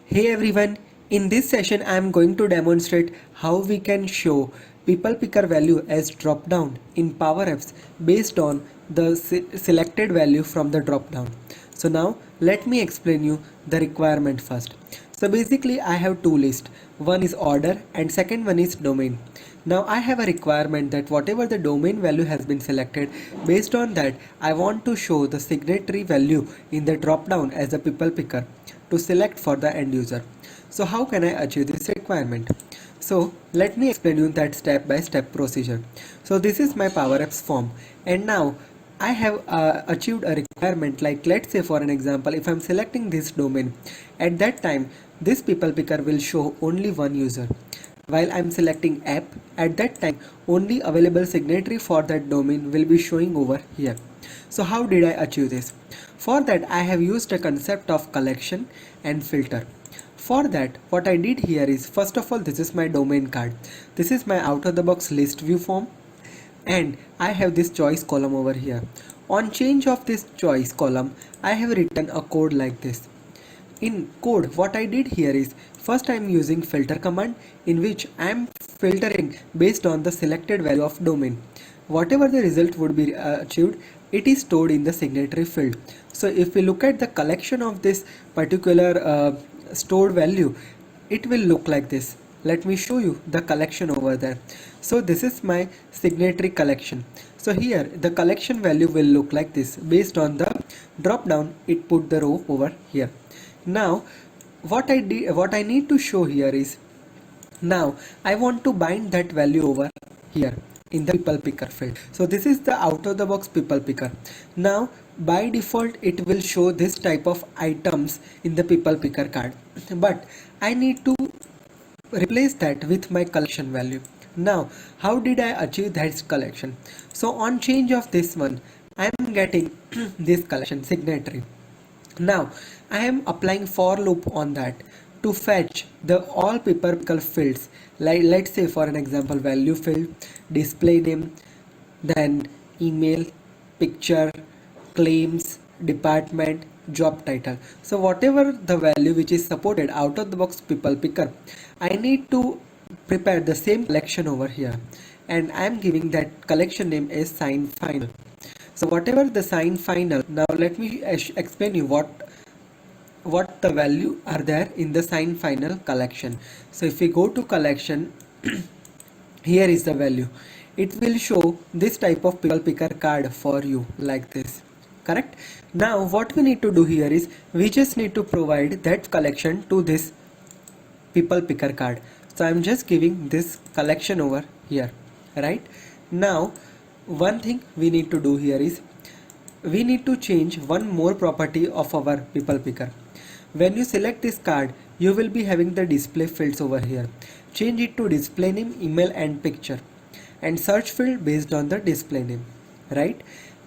Hey everyone, in this session I am going to demonstrate how we can show people picker value as drop down in Power Apps based on the selected value from the drop down. So now let me explain you the requirement first. So basically I have two lists. One is order and second one is domain. Now I have a requirement that whatever the domain value has been selected, based on that I want to show the signatory value in the drop down as a people picker to select for the end user. So how can I achieve this requirement? So let me explain you that step by step procedure. So this is my Power Apps form, and now I have achieved a requirement, like let's say for an example, if I'm selecting this domain, at that time this people picker will show only one user. While I'm selecting app, at that time only available signatory for that domain will be showing over here. So how did I achieve this? For that I have used a concept of collection and filter. For that what I did here is, first of all, this is my domain card. This is my out of the box list view form, and I have this choice column over here. On change of this choice column, I have written a code like this. In code, what I did here is, first I am using filter command, in which I am filtering based on the selected value of domain. Whatever the result would be achieved, it is stored in the signatory field. So if we look at the collection of this particular stored value, it will look like this. Let me show you the collection over there. So this is my signatory collection. So here the collection value will look like this. Based on the drop down, it put the row over here. Now what I need to show here is, now I want to bind that value over here in the people picker field. So this is the out of the box people picker. Now by default it will show this type of items in the people picker card, but I need to replace that with my collection value. Now how did I achieve that collection? So on change of this one, I am getting this collection signatory. Now I am applying for loop on that to fetch the all people picker fields, like let's say for an example value field, display name, then email, picture, claims, department, job title. So whatever the value which is supported out of the box people picker, I need to prepare the same collection over here, and I am giving that collection name as sign final. So whatever the sign final, now let me explain you what the value are there in the sign final collection. So if we go to collection, here is the value. It will show this type of people picker card for you like this, correct? Now what we need to do here is, we just need to provide that collection to this people picker card. So I'm just giving this collection over here, right? Now one thing we need to do here is, we need to change one more property of our people picker. When you select this card, you will be having the display fields over here. Change it to display name, email and picture, and search field based on the display name, right?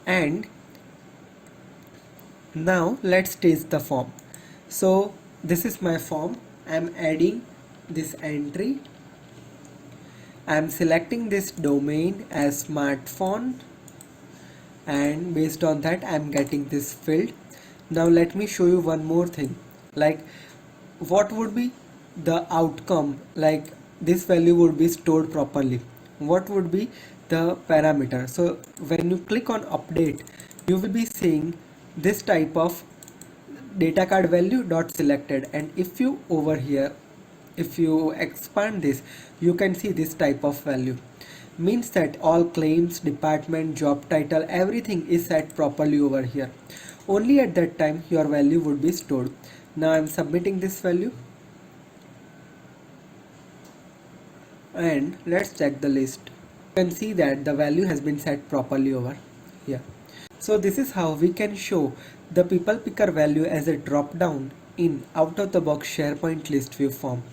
And now let's test the form. So this is my form. I am adding this entry. I am selecting this domain as smartphone, and based on that I am getting this field. Now let me show you one more thing, like what would be the outcome, like this value would be stored properly, what would be the parameter. So when you click on update, you will be seeing this type of data card value dot selected, and if you over here, if you expand this, you can see this type of value. Means that all claims, department, job title, everything is set properly over here. Only at that time your value would be stored. Now I am submitting this value, and let's check the list. You can see that the value has been set properly over here. So this is how we can show the people picker value as a drop down in out of the box SharePoint list view form.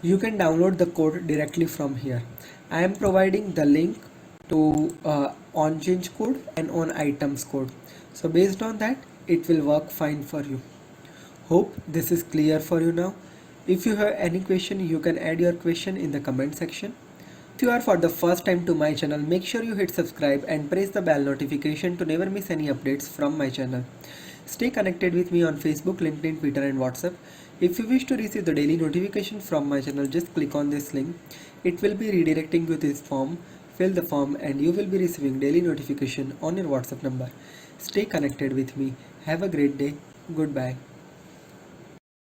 You can download the code directly from here. I am providing the link to on change code and on items code. So based on that, it will work fine for you. Hope this is clear for you now. If you have any question, you can add your question in the comment section. If you are for the first time to my channel, make sure you hit subscribe and press the bell notification to never miss any updates from my channel. Stay connected with me on Facebook, LinkedIn, Twitter and WhatsApp. If you wish to receive the daily notification from my channel, just click on this link. It will be redirecting you to this form. Fill the form and you will be receiving daily notification on your WhatsApp number. Stay connected with me. Have a great day. Goodbye.